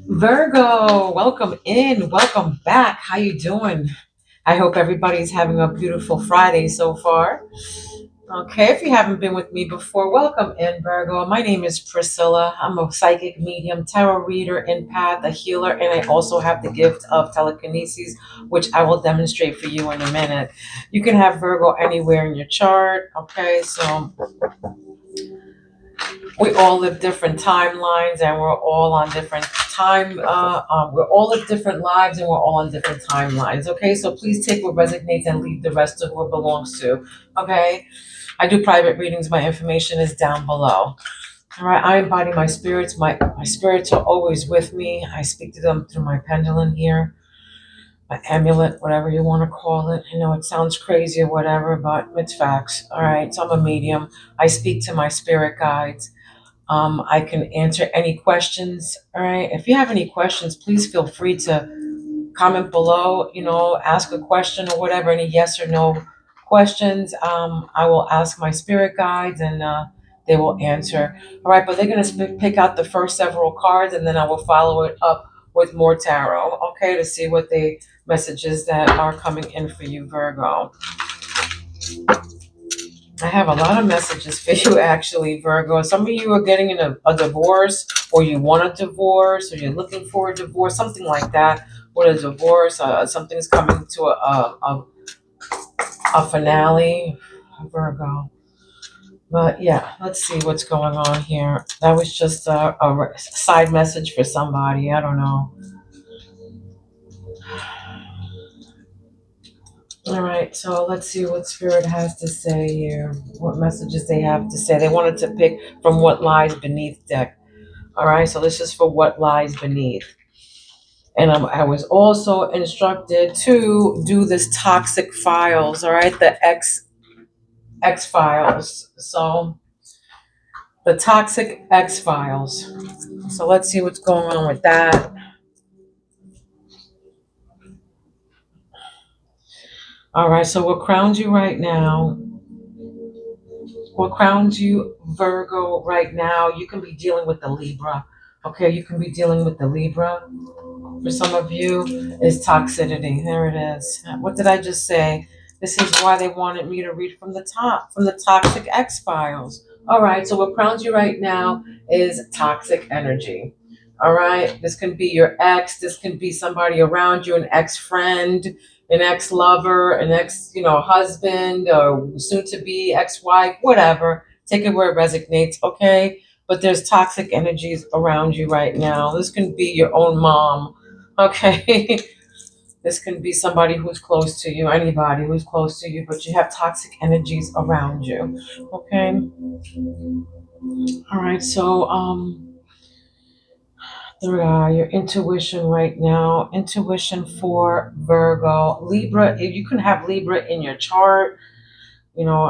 Virgo, welcome in, welcome back. How you doing? I hope everybody's having a beautiful Friday so far. Okay, if you haven't been with me before, welcome in, Virgo. My name is Priscilla. I'm a psychic medium, tarot reader, empath, a healer, and I also have the gift of telekinesis, which I will demonstrate for you in a minute. You can have Virgo anywhere in your chart. Okay, so we all live different timelines and we're all on different we're all live different lives and we're all on different timelines. Okay, so please take what resonates and leave the rest of what belongs to. Okay, I do private readings. My information is down below. All right, I embody my spirits. My spirits are always with me. I speak to them through my pendulum here, my amulet, whatever you want to call it. I know it sounds crazy or whatever, but it's facts. All right, so I'm a medium. I speak to my spirit guides. I can answer any questions. All right. If you have any questions, please feel free to comment below, ask a question or whatever, any yes or no questions. I will ask my spirit guides and they will answer. All right. But they're going to pick out the first several cards and then I will follow it up with more tarot. Okay. To see what the messages that are coming in for you, Virgo. I have a lot of messages for you, actually, Virgo. Some of you are getting in a divorce, or you want a divorce, or you're looking for a divorce, something like that. With a divorce, something's coming to a finale, Virgo. But yeah, let's see what's going on here. That was just a side message for somebody. I don't know. All right, so let's see what Spirit has to say here. What messages they have to say. They wanted to pick from what lies beneath deck. All right, so this is for what lies beneath. And I was also instructed to do this toxic files. All right, the X files. So the toxic X files. So let's see what's going on with that. All right, so what crowns you right now? What crowns you, Virgo, right now? You can be dealing with the Libra. Okay, you can be dealing with the Libra. For some of you, is toxicity. There it is. What did I just say? This is why they wanted me to read from the top, from the Toxic X Files. All right, so what crowns you right now is toxic energy. All right, this can be your ex, this can be somebody around you, an ex friend, an ex lover, an ex, husband, or soon to be ex wife, whatever. Take it where it resonates, okay? But there's toxic energies around you right now. This can be your own mom, okay? This can be somebody who's close to you, anybody who's close to you, but you have toxic energies around you, okay? All right, so your intuition right now. Intuition for Virgo. Libra, if you can have Libra in your chart,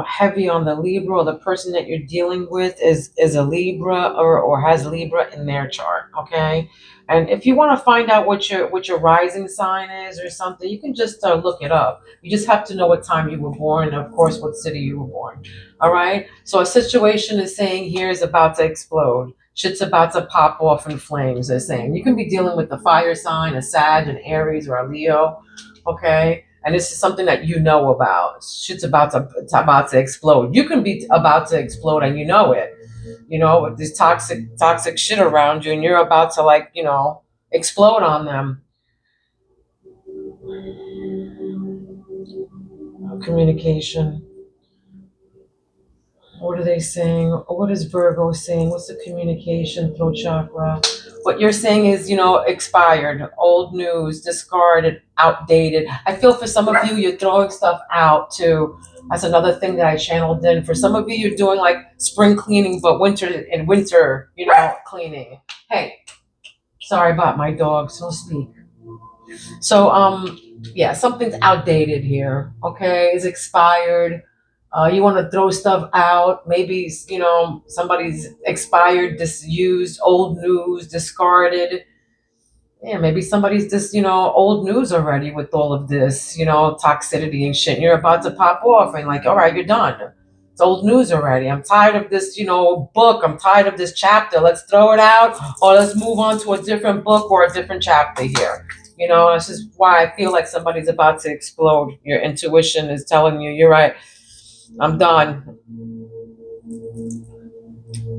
heavy on the Libra, or the person that you're dealing with is a Libra, or has Libra in their chart, okay? And if you want to find out what your rising sign is or something, you can just look it up. You just have to know what time you were born and of course what city you were born. All right? So a situation is saying here is about to explode. Shit's about to pop off in flames, they're saying. You can be dealing with the fire sign, a Sag, an Aries, or a Leo, okay? And this is something that you know about. Shit's about to explode. You can be about to explode and you know it. With this toxic shit around you, and you're about to explode on them. Communication. What are they saying? What is Virgo saying? What's the communication throat chakra? What you're saying is, expired, old news, discarded, outdated. I feel for some of you, you're throwing stuff out too. That's another thing that I channeled in. For some of you, you're doing like spring cleaning, but winter, cleaning. Hey, sorry about my dog, so speak. So, yeah, something's outdated here. Okay, it's expired. You want to throw stuff out. Maybe somebody's expired, disused, old news, discarded. Yeah, maybe somebody's just old news already with all of this toxicity and shit. And you're about to pop off and like, all right, you're done. It's old news already. I'm tired of this, book. I'm tired of this chapter. Let's throw it out, or let's move on to a different book or a different chapter here. This is why I feel like somebody's about to explode. Your intuition is telling you, you're right. I'm done.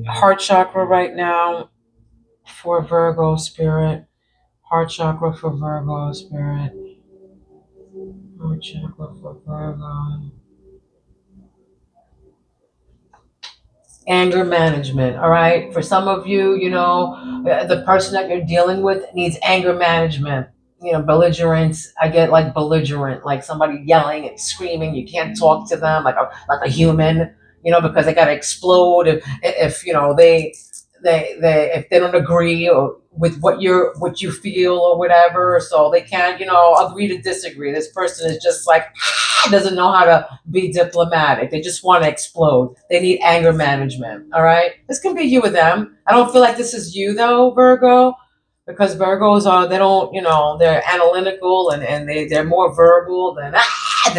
Heart chakra right now for Virgo spirit. Heart chakra for Virgo spirit. Heart chakra for Virgo. Anger management. All right. For some of you, the person that you're dealing with needs anger management. Belligerence. I get like belligerent, like somebody yelling and screaming. You can't talk to them like a human. Because they gotta explode if they if they don't agree or with what you feel or whatever. So they can't agree to disagree. This person is just like doesn't know how to be diplomatic. They just want to explode. They need anger management. All right. This can be you with them. I don't feel like this is you though, Virgo, because Virgos are they don't they're analytical and they're more verbal than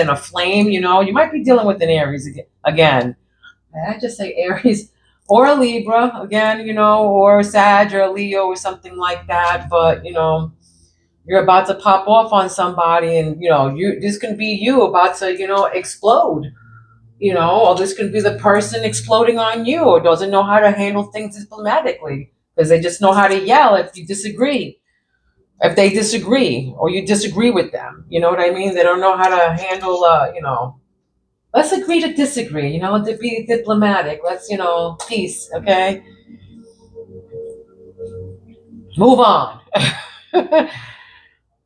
a flame. You might be dealing with an Aries again. Did I just say Aries? Or a Libra again, or a Sag or a Leo or something like that. But you're about to pop off on somebody, and you this can be you about to explode, or this can be the person exploding on you, or doesn't know how to handle things diplomatically because they just know how to yell if they disagree or you disagree with them. You know what I mean? They don't know how to handle let's agree to disagree, to be diplomatic. Let's peace. Okay, move on.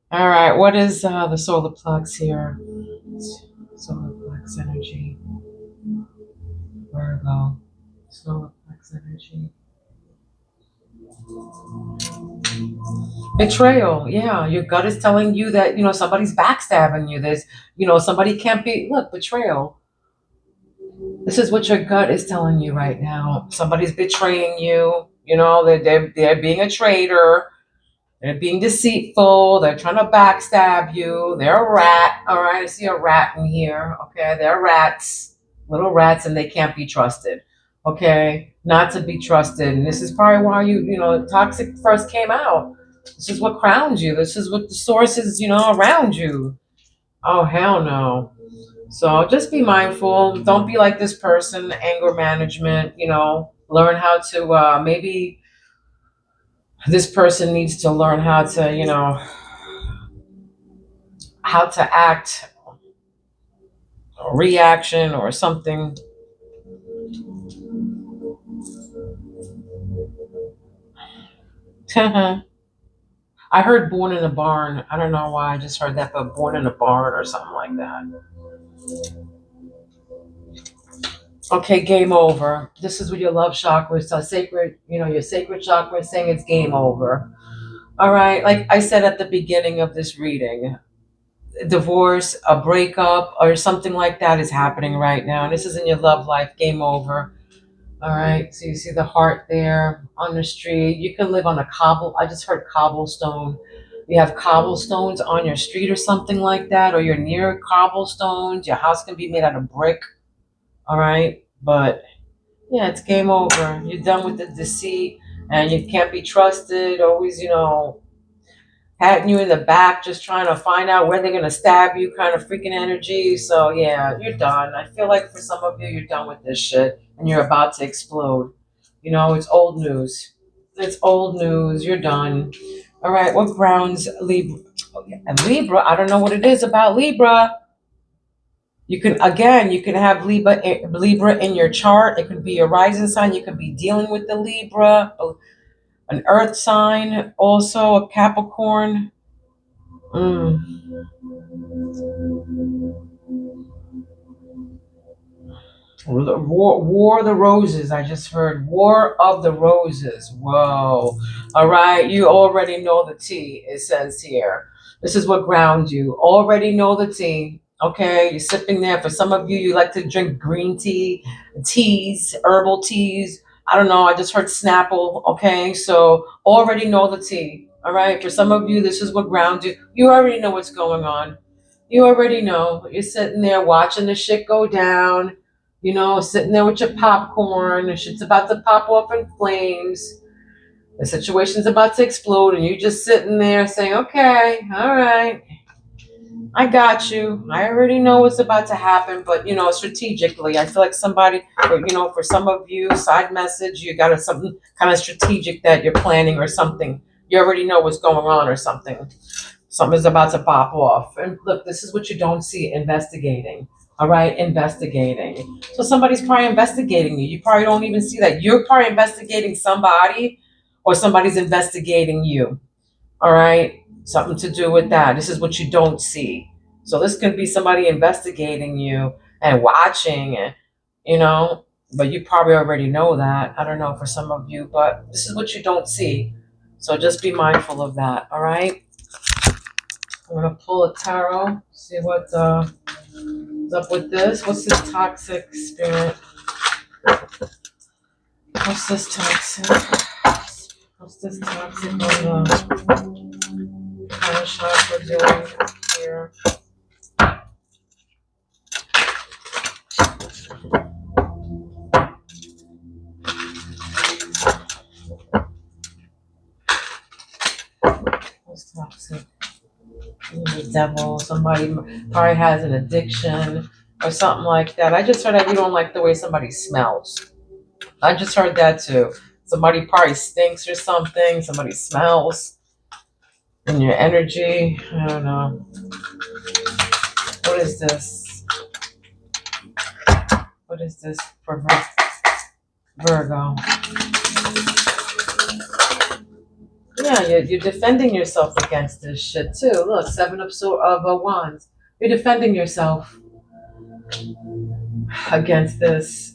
All right, what is the solar plex here? Solar plex energy, Virgo. Solar plex energy. Betrayal. Yeah, your gut is telling you that somebody's backstabbing you. There's somebody can't be. Look, betrayal. This is what your gut is telling you right now. Somebody's betraying you. They're being a traitor. They're being deceitful. They're trying to backstab you. They're a rat. All right, I see a rat in here. Okay, they're rats, little rats, and they can't be trusted. Okay, not to be trusted. And this is probably why toxic first came out. This is what crowns you. This is what the source is, around you. Oh hell no. So just be mindful. Don't be like this person. Anger management. Learn how to maybe this person needs to learn how to how to act or reaction or something. I heard born in a barn. I don't know why I just heard that, but born in a barn or something like that. Okay, game over. This is what your love chakra is. So sacred, your sacred chakra is saying it's game over. All right, like I said at the beginning of this reading, divorce, a breakup, or something like that is happening right now. And this is in your love life, game over. All right, so you see the heart there on the street. You can live on a I just heard cobblestone. You have cobblestones on your street or something like that, or you're near cobblestones. Your house can be made out of brick. All right, but yeah, it's game over. You're done with the deceit, and you can't be trusted. Always, patting you in the back, just trying to find out where they're gonna stab you, kind of freaking energy. So yeah, you're done. I feel like for some of you, you're done with this shit, and you're about to explode. It's old news. It's old news. You're done. All right, what grounds Libra? Oh, yeah. And Libra, I don't know what it is about Libra. You can have Libra in your chart. It could be your rising sign. You could be dealing with the Libra, an Earth sign, also a Capricorn. Mm. War of the Roses. I just heard War of the Roses. Whoa. All right. You already know the tea, it says here. This is what grounds you. Already know the tea. Okay. You're sipping there. For some of you, you like to drink green tea, teas, herbal teas. I don't know. I just heard Snapple. Okay. So already know the tea. All right. For some of you, this is what grounds you. You already know what's going on. You already know. You're sitting there watching the shit go down. sitting there with your popcorn, and shit's about to pop off in flames. The situation's about to explode, and you're just sitting there saying, okay, all right, I got you. I already know what's about to happen, but strategically, I feel like somebody, or for some of you, side message, you got something kind of strategic that you're planning or something. You already know what's going on or something. Something's about to pop off. And look, this is what you don't see: investigating. All right, investigating. So somebody's probably investigating you. You probably don't even see that. You're probably investigating somebody, or somebody's investigating you. All right, something to do with that. This is what you don't see. So this could be somebody investigating you and watching, and but you probably already know that. I don't know for some of you, but this is what you don't see. So just be mindful of that. All right. I'm gonna pull a tarot, see what is up with this. What's this toxic spirit? What's this toxic? What's this toxic on the kind of shot we're doing here? What's toxic? The devil. Somebody probably has an addiction or something like that. I just heard that you don't like the way somebody smells. I just heard that too. Somebody probably stinks or something. Somebody smells in your energy. I don't know. What is this? What is this for Virgo? Yeah, you're defending yourself against this shit too. Look, Seven of Wands. You're defending yourself against this.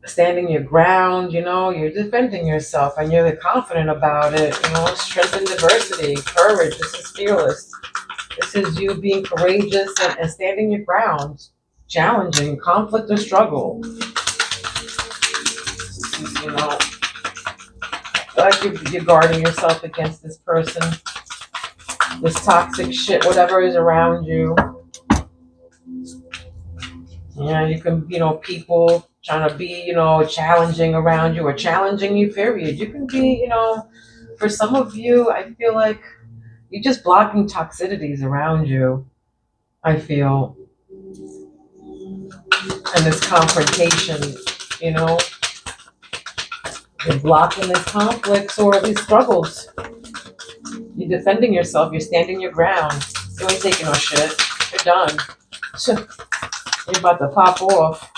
Standing your ground, you're defending yourself and you're confident about it, strength and diversity, courage. This is fearless. This is you being courageous and standing your ground, challenging conflict or struggle. Like you're guarding yourself against this person, this toxic shit, whatever is around you. Yeah, you can, people trying to be, challenging around you or challenging you, period. You can be, for some of you, I feel like you're just blocking toxicities around you, I feel. And this confrontation, you're blocking these conflicts or these struggles. You're defending yourself, you're standing your ground. You ain't taking no shit. You're done. You're about to pop off.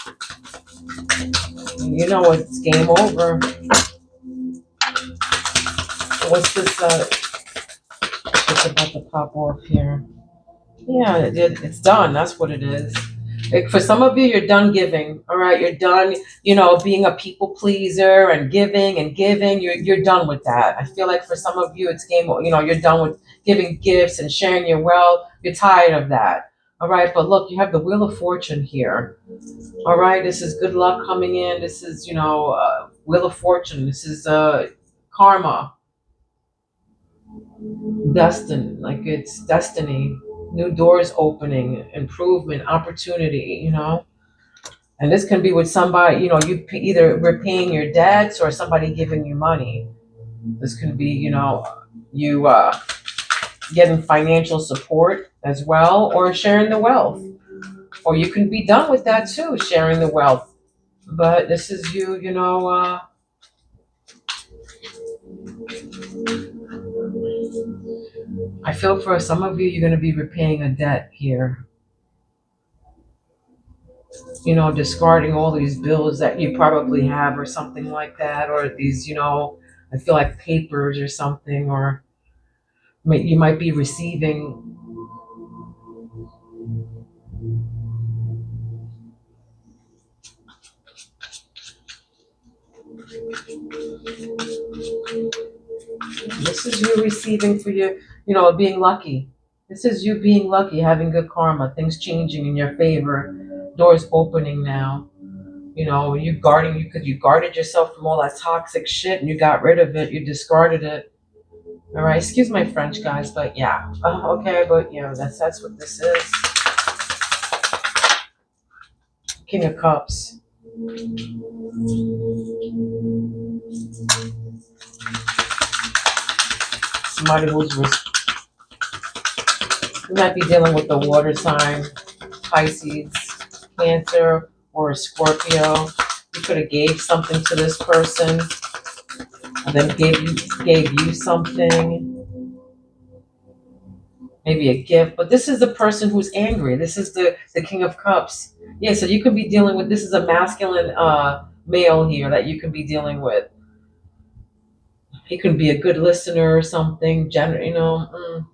You know it's game over. What's this? It's about to pop off here. Yeah, it's done. That's what it is. Like for some of you, you're done giving. All right, you're done. Being a people pleaser and giving and giving. You're done with that. I feel like for some of you, it's game. You're done with giving gifts and sharing your wealth. You're tired of that. All right, but look, you have the Wheel of Fortune here. All right, this is good luck coming in. This is Wheel of Fortune. This is karma, like it's destiny, new doors opening, improvement, opportunity. And this can be with somebody. You either repaying your debts or somebody giving you money. This can be you getting financial support as well, or sharing the wealth. Or you can be done with that too, sharing the wealth. But this is you, I feel for some of you, you're going to be repaying a debt here. Discarding all these bills that you probably have or something like that, or these, I feel like papers or something, or you might be receiving. This is you receiving for your, being lucky. This is you being lucky, having good karma, things changing in your favor, doors opening now. You guarded yourself from all that toxic shit and you got rid of it, you discarded it. All right, excuse my French, guys, but yeah. Okay, but that's what this is. King of Cups. Somebody who's, you might be dealing with the water sign, Pisces, Cancer, or a Scorpio. You could have gave something to this person, and then gave you something, maybe a gift. But this is the person who's angry. This is the King of Cups. Yeah, so you could be dealing with, this is a masculine male here that you could be dealing with. He could be a good listener or something. You know.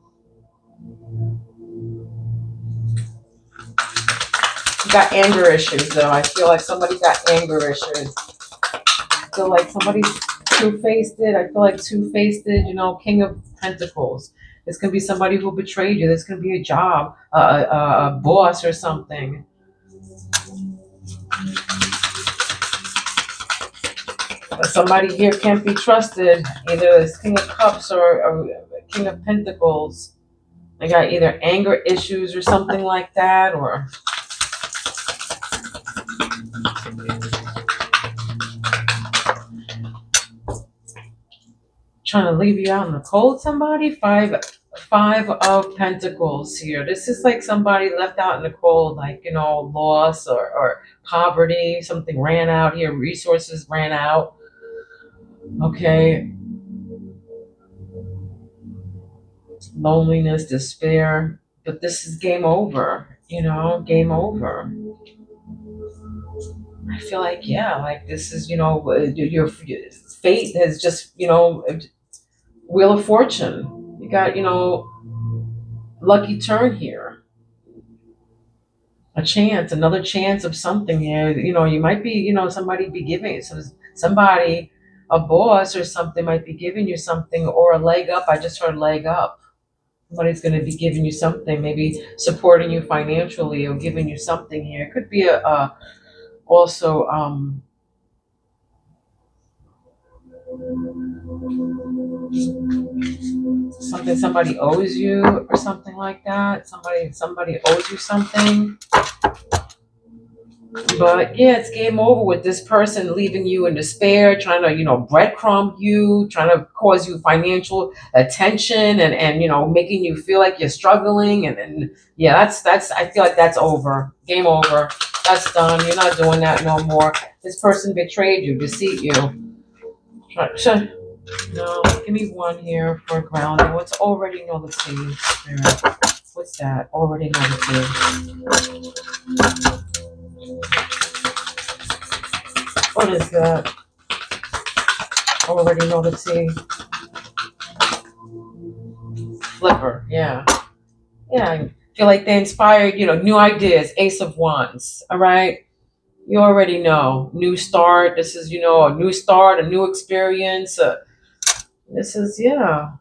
You got anger issues though. I feel like somebody got anger issues. I feel like somebody's two-faced. I feel like two-faced. You know, King of Pentacles. This can be somebody who betrayed you. This can be a job, a boss or something. But somebody here can't be trusted. Either this King of Cups or King of Pentacles. They got either anger issues or something like that, or trying to leave you out in the cold. Somebody, five of Pentacles here. This is like somebody left out in the cold, like, you know, loss or poverty. Something ran out here. Resources ran out. Okay. Loneliness, despair. But this is game over. You know, game over. I feel like, yeah, like this is, you know, your fate has just, you know, Wheel of Fortune. You got, you know, lucky turn here. A chance, another chance of something here. You know, you might be, you know, somebody be giving, so somebody, a boss or something might be giving you something, or a leg up. I just heard leg up. Somebody's going to be giving you something, maybe supporting you financially or giving you something here. It could be also something somebody owes you or something like that. Somebody owes you something. But yeah, it's game over with this person leaving you in despair, trying to, you know, breadcrumb you, trying to cause you financial attention and you know, making you feel like you're struggling and yeah, that's I feel like that's over. Game over. That's done. You're not doing that no more. This person betrayed you, deceit you. No, give me one here for grounding. What's already know the tea, Spirit? What's that? Already know the tea. What is that? Already know the tea. Flipper, yeah. Yeah, I feel like they inspired, you know, new ideas, Ace of Wands, all right? You already know. New start. This is, you know, a new start, a new experience. This is, yeah,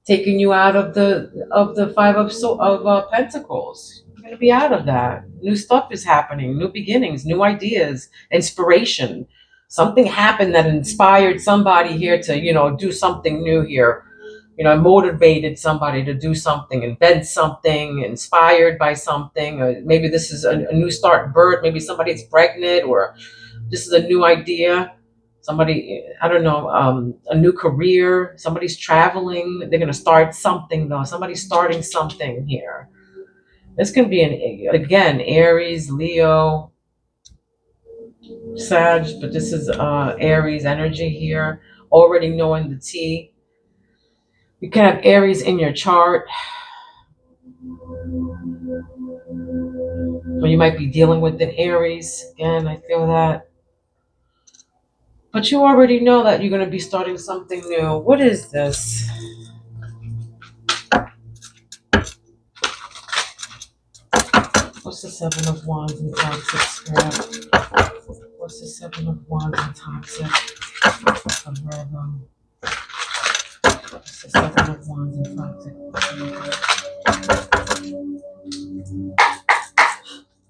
taking you out of the five of Pentacles. You're gonna be out of that. New stuff is happening. New beginnings. New ideas. Inspiration. Something happened that inspired somebody here to, you know, do something new here. You know, motivated somebody to do something, invent something, inspired by something. Maybe this is a new start birth. Maybe somebody's pregnant, or this is a new idea. Somebody, I don't know, a new career. Somebody's traveling. They're going to start something, though. Somebody's starting something here. This can be, again, Aries, Leo, Sag, but this is Aries energy here. Already knowing the tea. You can have Aries in your chart. Or you might be dealing with an Aries. Again, I feel that. But you already know that you're going to be starting something new. What is this? What's the Seven of Wands in Toxic, Spirit? What's the Seven of Wands in Toxic? Of Virgo. What's the Seven of Wands in Toxic?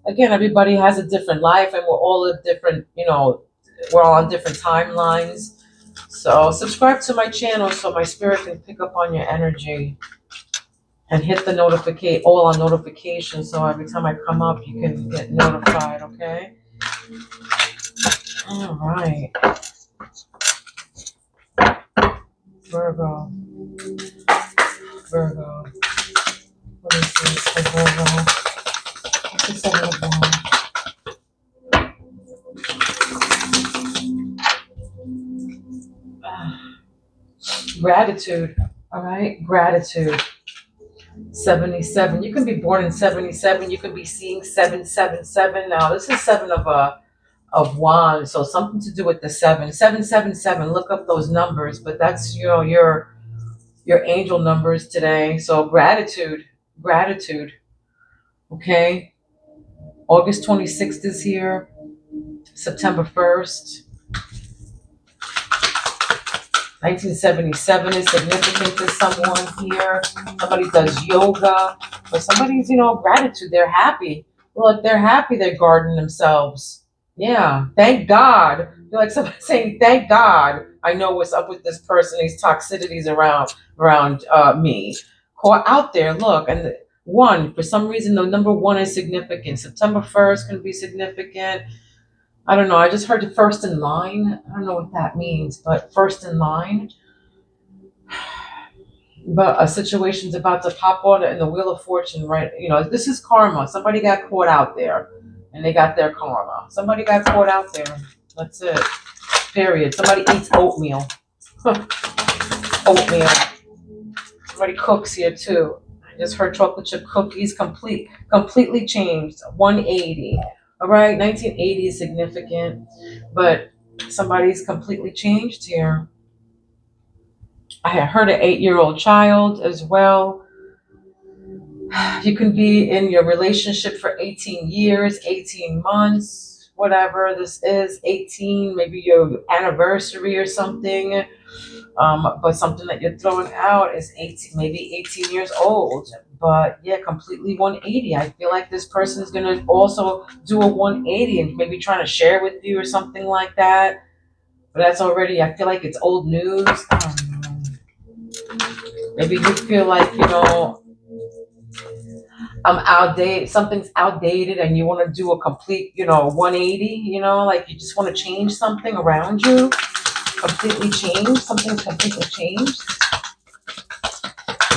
Again, everybody has a different life, and we're all a different, you know, we're all on different timelines. So subscribe to my channel so my spirit can pick up on your energy. And hit the all on notifications, so every time I come up, you can get notified, okay? All right. Virgo. Virgo. What is this for Virgo? What's the 7 of Wands? Gratitude. All right. Gratitude. 77. You can be born in 77. You can be seeing 777. Now, this is 7 of wands, so something to do with the 7. 777. Look up those numbers, but that's your angel numbers today. So gratitude, gratitude. Okay. August 26th is here. September 1st. 1977 is significant to someone here. Somebody does yoga, or somebody's, gratitude. They're happy. Look, they're happy. They're guarding themselves. Yeah, thank God. You're like somebody saying, "Thank God, I know what's up with this person. These toxicities around me." Caught out there. Look, and one for some reason the number one is significant. September 1st can be significant. I don't know. I just heard the first in line. I don't know what that means, but first in line. But a situation's about to pop on in the Wheel of Fortune, right? This is karma. Somebody got caught out there and they got their karma. Somebody got caught out there. That's it. Period. Somebody eats oatmeal. Oatmeal. Somebody cooks here too. I just heard chocolate chip cookies completely changed. 180. All right, 1980 is significant, but somebody's completely changed here. I had heard an 8-year-old child as well. You can be in your relationship for 18 years, 18 months, whatever this is, 18, maybe your anniversary or something. But something that you're throwing out is 18, maybe 18 years old. But yeah, completely 180. I feel like this person is going to also do a 180 and maybe trying to share with you or something like that. But that's already, I feel like it's old news. I don't know. Maybe you feel like, I'm outdated, something's outdated and you want to do a complete, 180, like you just want to change something around you, completely change, something's completely changed.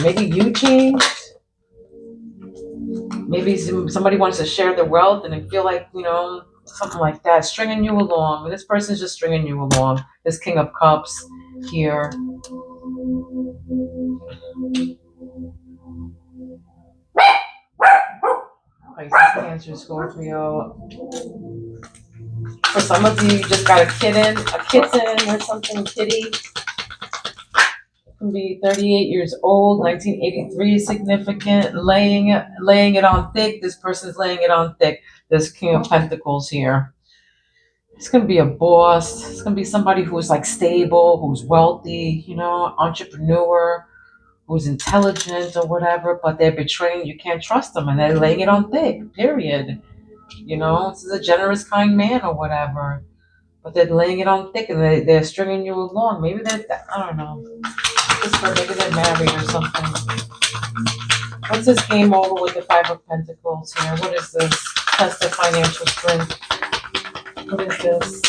Maybe you changed. Maybe somebody wants to share their wealth and they feel like, something like that, stringing you along. This person's just stringing you along. This King of Cups here. Pisces, Cancer, Scorpio. For some of you, you just got a kitten or something, kitty. Can be 38 years old. 1983 is significant. Laying it on thick. This person's laying it on thick. This King of Pentacles here. It's gonna be a boss. It's gonna be somebody who's like stable, who's wealthy, entrepreneur, who's intelligent or whatever. But they're betraying. You can't trust them, and they're laying it on thick. Period. This is a generous, kind man or whatever. But they're laying it on thick, and they're stringing you along. Maybe I don't know. Maybe they're married or something. What's this game over with the Five of Pentacles here? What is this? Test of financial strength. What is this?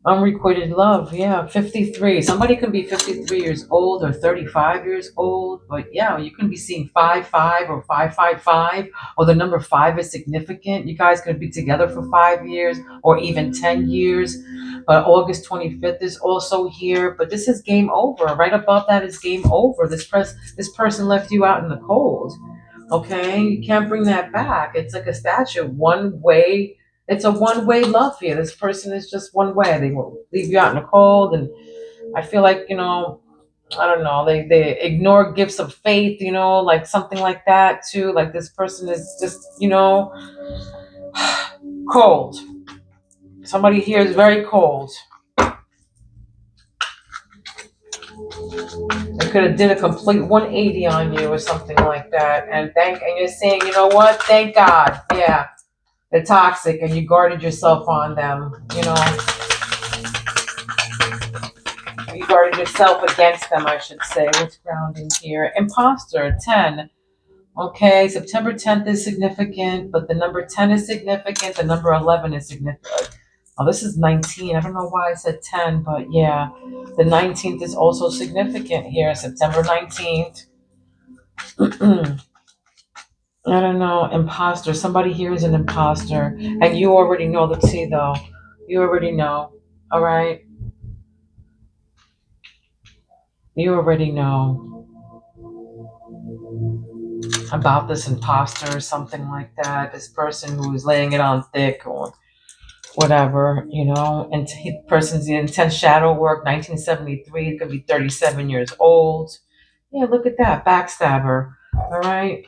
Unrequited love, yeah, 53. Somebody can be 53 years old or 35 years old, but yeah, you can be seeing 5-5 or 5-5-5, or the number 5 is significant. You guys could be together for 5 years or even 10 years. But August 25th is also here, but this is game over. Right above that is game over. This person left you out in the cold. Okay, you can't bring that back. It's like a statue, one way. It's a one-way love here. This person is just one way. They will leave you out in the cold, and I feel like I don't know. They ignore gifts of faith, like something like that too. Like this person is just cold. Somebody here is very cold. They could have did a complete 180 on you or something like that, and you're saying, you know what? Thank God, yeah. They're toxic and you guarded yourself on them, You guarded yourself against them, I should say. What's grounding here? Imposter, 10. Okay, September 10th is significant, but the number 10 is significant, the number 11 is significant. Oh, this is 19. I don't know why I said 10, but yeah, the 19th is also significant here, September 19th. I don't know, imposter. Somebody here is an imposter, and you already know the tea, though. You already know, all right? You already know about this imposter or something like that. This person who's laying it on thick or whatever, and person's the intense shadow work, 1973, could be 37 years old. Yeah, look at that, backstabber. All right,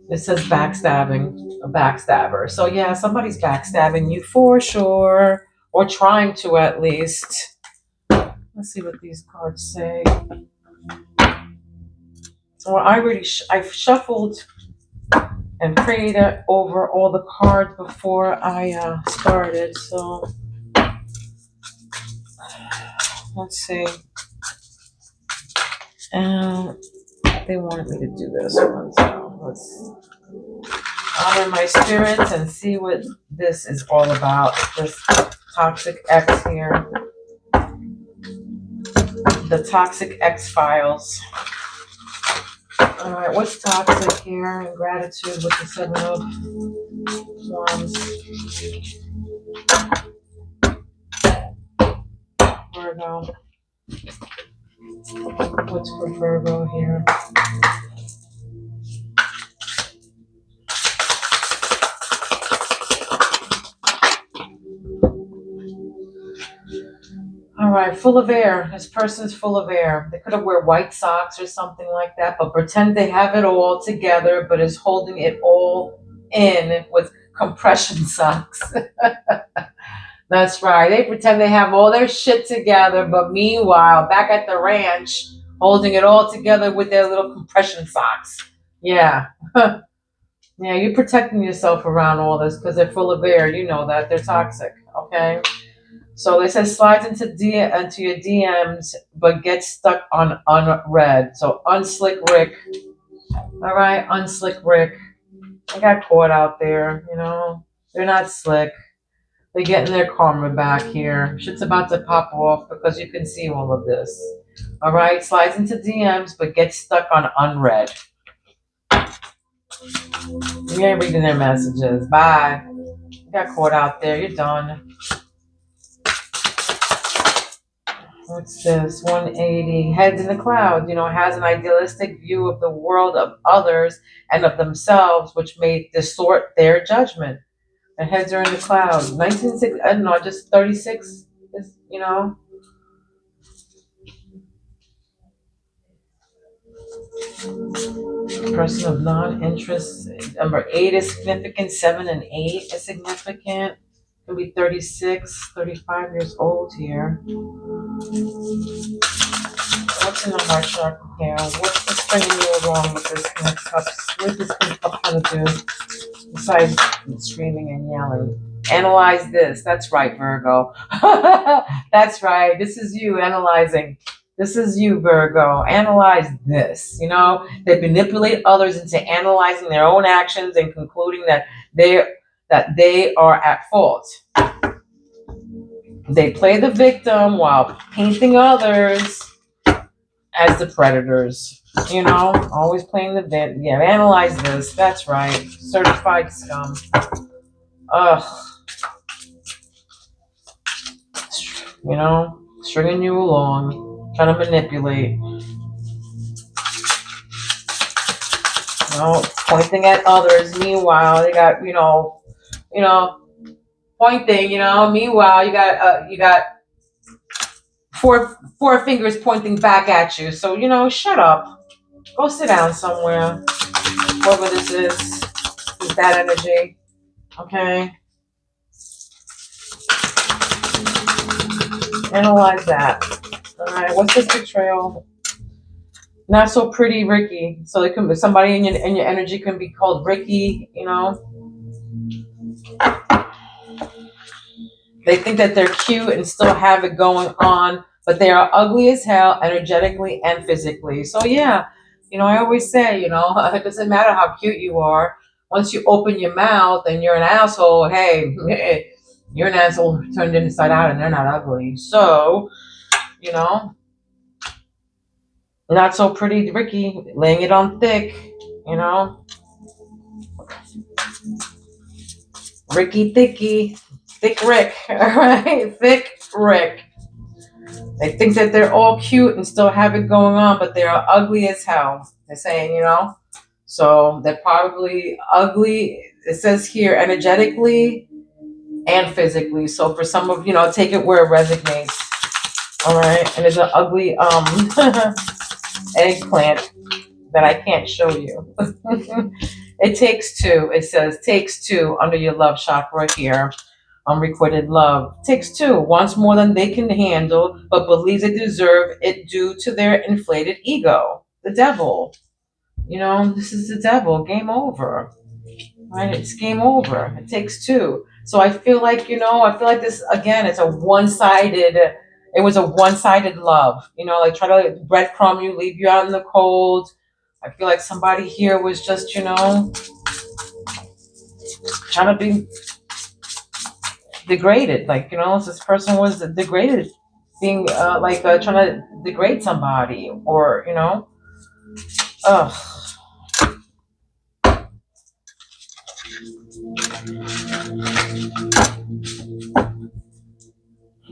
it says backstabbing, a backstabber. So yeah, somebody's backstabbing you for sure, or trying to at least. Let's see what these cards say. Well, I've shuffled and prayed over all the cards before I started. So let's see. And they wanted me to do this one, so let's honor my spirits and see what this is all about. This toxic X here, the toxic X files. All right, what's toxic here? And gratitude with the 7 of Wands. Virgo. What's for Virgo here? All right, full of air. This person's full of air. They could have wear white socks or something like that, but pretend they have it all together, but is holding it all in with compression socks. That's right. They pretend they have all their shit together, but meanwhile, back at the ranch, holding it all together with their little compression socks. Yeah. Yeah, you're protecting yourself around all this because they're full of air. You know that. They're toxic. Okay. So they said slides into your DMs, but gets stuck on unread. So unslick Rick. All right, unslick Rick. They got caught out there. They're not slick. They're getting their karma back here. Shit's about to pop off because you can see all of this. All right, slides into DMs, but gets stuck on unread. You ain't reading their messages. Bye. You got caught out there. You're done. What's this? 180. Heads in the clouds, has an idealistic view of the world, of others, and of themselves, which may distort their judgment. Their heads are in the clouds. 1960, I don't know, just 36 is. Person of non-interest. Number 8 is significant. 7 and 8 is significant. Could be 36, 35 years old here. What's in the heart chakra here? What's bringing you along with this next cup? What's this cup going to do besides screaming and yelling? Analyze this. That's right, Virgo. That's right. This is you analyzing. This is you, Virgo. Analyze this. They manipulate others into analyzing their own actions and concluding that they are at fault. They play the victim while painting others as the predators. Always playing the victim. Yeah, analyze this. That's right. Certified scum. Ugh. Stringing you along, trying to manipulate. Pointing at others. Meanwhile, they got, pointing. Meanwhile, you got four fingers pointing back at you. So shut up. Go sit down somewhere. Whoever this is that energy. Okay. Analyze that. All right. What's this betrayal? Not so pretty, Ricky. So it can be somebody in your energy can be called Ricky. They think that they're cute and still have it going on, but they are ugly as hell, energetically and physically. So yeah, You know, I always say, you know, it doesn't matter how cute you are. Once you open your mouth and you're an asshole, hey, you're an asshole turned inside out and they're not ugly. So, you know, not so pretty Ricky, laying it on thick, you know. Ricky Thicky, Thick Rick, all right? Thick Rick. They think that they're all cute and still have it going on, but they're ugly as hell. They're saying, you know? So they're probably ugly. It says here energetically and physically. So for some of, you know, take it where it resonates. All right. And it's an ugly eggplant that I can't show you. It takes two. It says takes two under your love chakra here. Unrequited love takes two, wants more than they can handle, but believes they deserve it due to their inflated ego. The devil. You know, this is the devil. Game over. Right? It's game over. It takes two. So I feel like, you know, I feel like this again, it's a one-sided, it was a one-sided love. You know, like try to like breadcrumb you, leave you out in the cold. I feel like somebody here was just, you know, trying to be degraded. Like, you know, this person was degraded, being trying to degrade somebody, or, you know, ugh.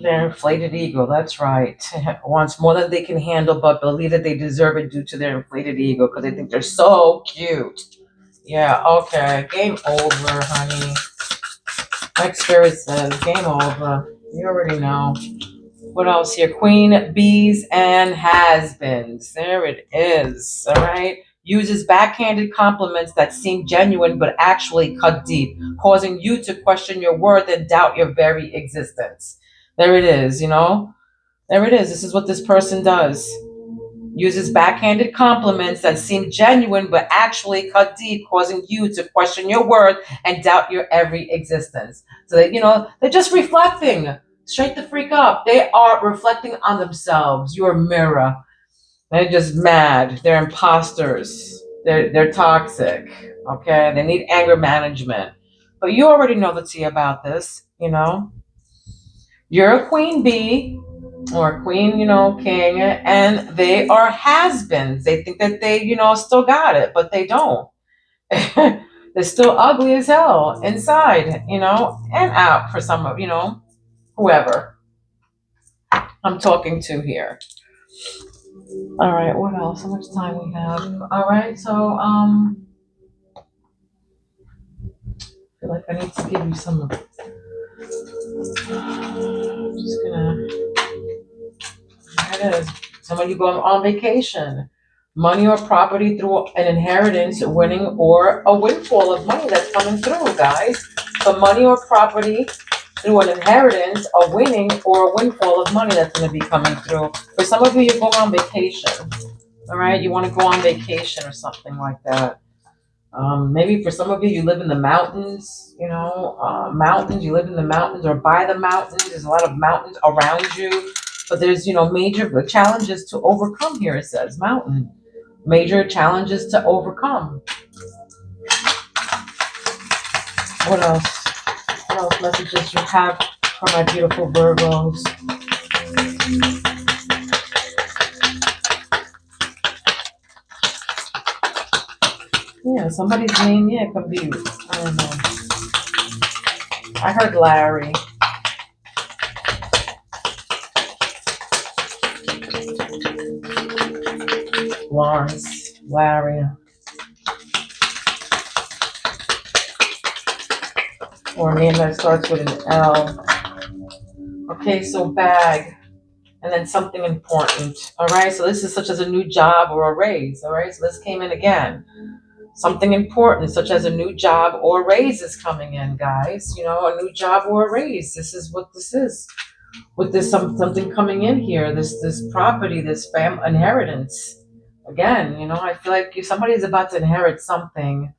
Their inflated ego, that's right. Wants more than they can handle, but believe that they deserve it due to their inflated ego because they think they're so cute. Yeah, okay. Game over, honey. Like Spirit says, game over. You already know. What else here? Queen, bees, and has-beens. There it is. All right. Uses backhanded compliments that seem genuine but actually cut deep, causing you to question your worth and doubt your very existence. There it is, you know? There it is. This is what this person does. Uses backhanded compliments that seem genuine but actually cut deep, causing you to question your worth and doubt your every existence. So that, you know, they're just reflecting. Straight the freak up. They are reflecting on themselves. Your mirror. They're just mad. They're imposters. They're toxic. Okay? They need anger management. But you already know the tea about this, you know. You're a queen bee or a queen, you know, king, and they are has-beens. They think that they, you know, still got it, but they don't. They're still ugly as hell inside, you know, and out for some of, you know, whoever I'm talking to here. All right, what else? How much time we have? All right, so I feel like I need to give you some. Just gonna. There it is. Some of you going on vacation. Money or property through an inheritance, winning, or a windfall of money that's coming through, guys. So money or property through an inheritance, a winning, or a windfall of money that's going to be coming through. For some of you, you're going on vacation. All right, you want to go on vacation or something like that. Maybe for some of you, you live in the mountains. You know, mountains. You live in the mountains or by the mountains. There's a lot of mountains around you, but there's, you know, major challenges to overcome. Here it says mountain. Major challenges to overcome. What else? What else messages you have for my beautiful Virgos? Yeah, somebody's name, yeah, could be, I don't know. I heard Larry. Lawrence, Larry. Or a name that starts with an L. Okay, so bag. And then something important. All right, so this is such as a new job or a raise. All right, so this came in again. Something important, such as a new job or raise is coming in, guys. You know, a new job or a raise. This is what this is. With this something coming in here, this property, this inheritance. Again, you know, I feel like somebody's about to inherit something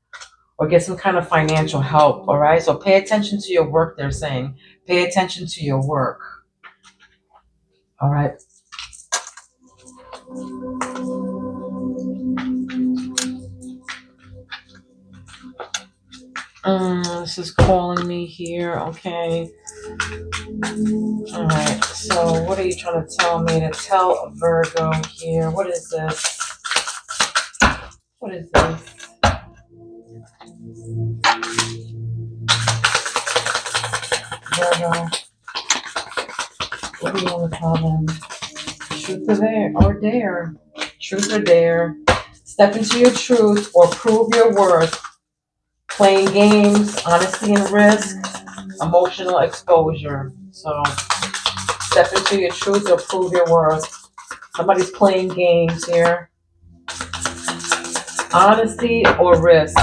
or get some kind of financial help. All right, so pay attention to your work. They're saying, pay attention to your work. All right. This is calling me here. Okay. All right. So, what are you trying to tell me to tell Virgo here? What is this? What is this? Virgo. What do you want to tell them? Truth or dare? Truth or dare? Step into your truth or prove your worth. Playing games, honesty and risk, emotional exposure. So, step into your truth or prove your worth. Somebody's playing games here. Honesty or risk.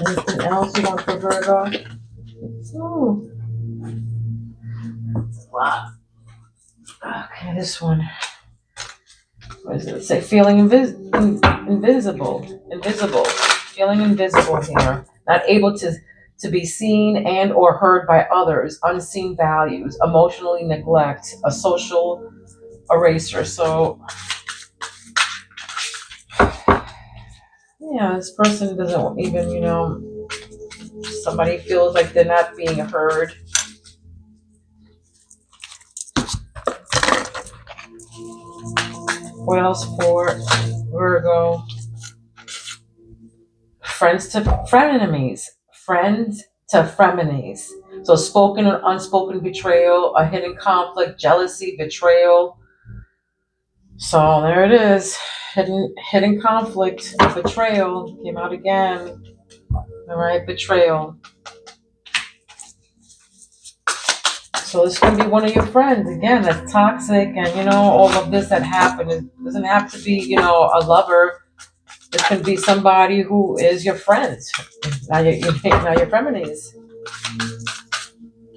Anything else you want for Virgo? Oh, that's a lot. Okay, this one. What does it say? Feeling invisible. Feeling invisible here. Not able to be seen and or heard by others. Unseen values. Emotionally neglect. A social eraser. So yeah, this person doesn't even, somebody feels like they're not being heard. What else for Virgo? Friends to frenemies. Friends to frenemies. So spoken and unspoken betrayal, a hidden conflict, jealousy, betrayal. So there it is. Hidden conflict, betrayal. Came out again. All right, betrayal. So this could be one of your friends again that's toxic, and all of this that happened. It doesn't have to be a lover. This could be somebody who is your friend. Now your frenemies.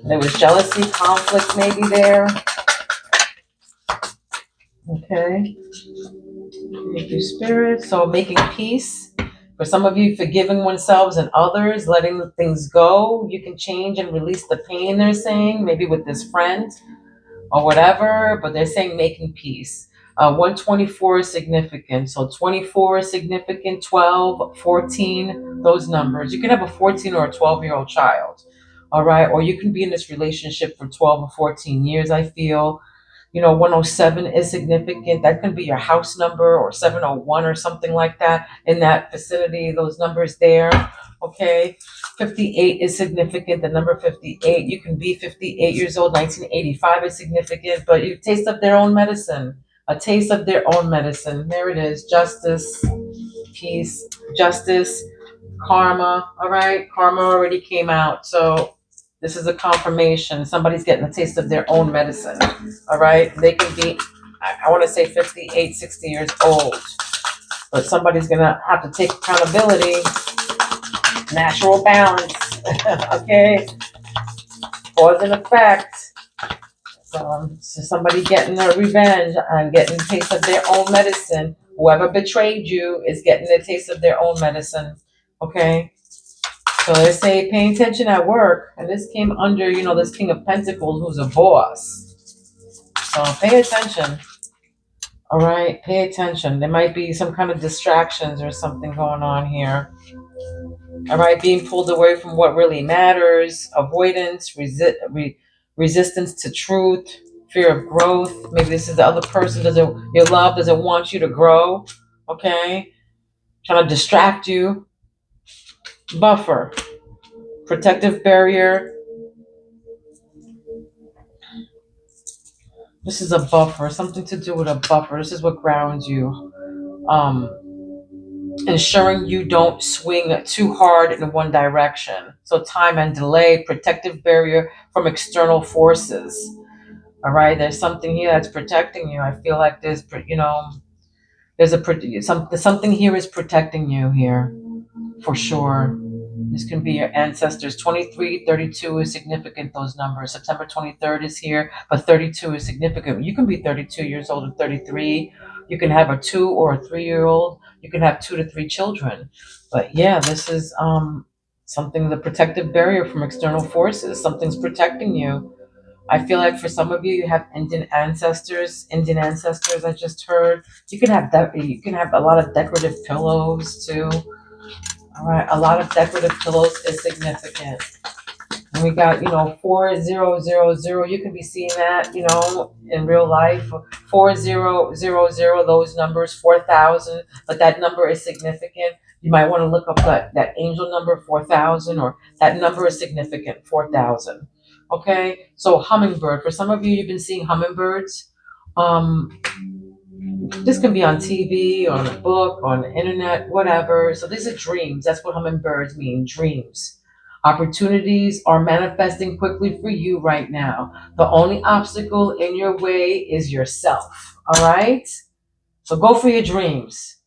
There was jealousy, conflict maybe there. Okay. Thank you, Spirit. So making peace. For some of you, forgiving oneself and others, letting things go. You can change and release the pain, they're saying, maybe with this friend or whatever, but they're saying making peace. 124 is significant. So 24 is significant, 12, 14, those numbers. You can have a 14 or a 12-year-old child, all right? Or you can be in this relationship for 12 or 14 years, I feel. 107 is significant. That can be your house number or 701 or something like that in that vicinity, those numbers there. Okay. 58 is significant. The number 58. You can be 58 years old. 1985 is significant, but you taste of their own medicine. A taste of their own medicine. There it is. Justice, peace, justice, karma. All right. Karma already came out. So this is a confirmation. Somebody's getting a taste of their own medicine. All right. They can be, I want to say 58, 60 years old. But somebody's going to have to take accountability. Natural balance. Okay. Cause and effect. So somebody getting their revenge and getting a taste of their own medicine. Whoever betrayed you is getting a taste of their own medicine. Okay. So they say paying attention at work, and this came under, this King of Pentacles who's a boss. So pay attention. All right, pay attention. There might be some kind of distractions or something going on here. All right, being pulled away from what really matters, avoidance, resistance to truth, fear of growth. Maybe this is the other person your love doesn't want you to grow. Okay, trying to distract you. Buffer, protective barrier. This is a buffer, something to do with a buffer. This is what grounds you. Ensuring you don't swing too hard in one direction. So time and delay, protective barrier from external forces. All right, there's something here that's protecting you. I feel like something here is protecting you here, for sure. This can be your ancestors. 23, 32 is significant, those numbers. September 23rd is here, but 32 is significant. You can be 32 years old and 33. You can have a 2 or a 3-year-old. You can have 2 to 3 children. But yeah, this is something, the protective barrier from external forces. Something's protecting you. I feel like for some of you, you have Indian ancestors. Indian ancestors, I just heard. You can have a lot of decorative pillows too. All right, a lot of decorative pillows is significant. And we got, 4000. You can be seeing that, in real life. 4000, those numbers, 4000, but that number is significant. You might want to look up that angel number 4000, or that number is significant, 4000. Okay, so hummingbird. For some of you, you've been seeing hummingbirds. Um, this can be on TV, on a book, on the internet, whatever. So these are dreams. That's what hummingbirds mean, dreams. Opportunities are manifesting quickly for you right now. The only obstacle in your way is yourself. All right? So go for your dreams.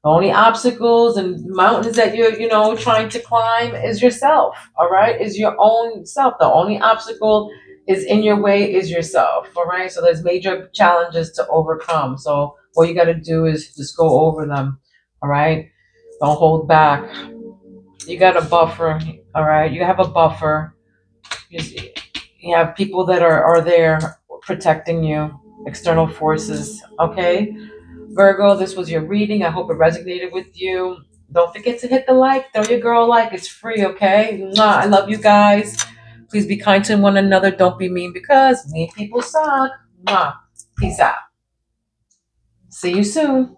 The only obstacles and mountains that you're, trying to climb is yourself. All right? Is your own self. The only obstacle is in your way is yourself. All right? So there's major challenges to overcome. So all you got to do is just go over them. All right? Don't hold back. You got a buffer. All right? You have a buffer. You have people that are there protecting you, external forces. Okay? Virgo, this was your reading. I hope it resonated with you. Don't forget to hit the like. Throw your girl a like. It's free, okay? Mwah. I love you guys. Please be kind to one another. Don't be mean, because mean people suck. Mwah. Peace out. See you soon.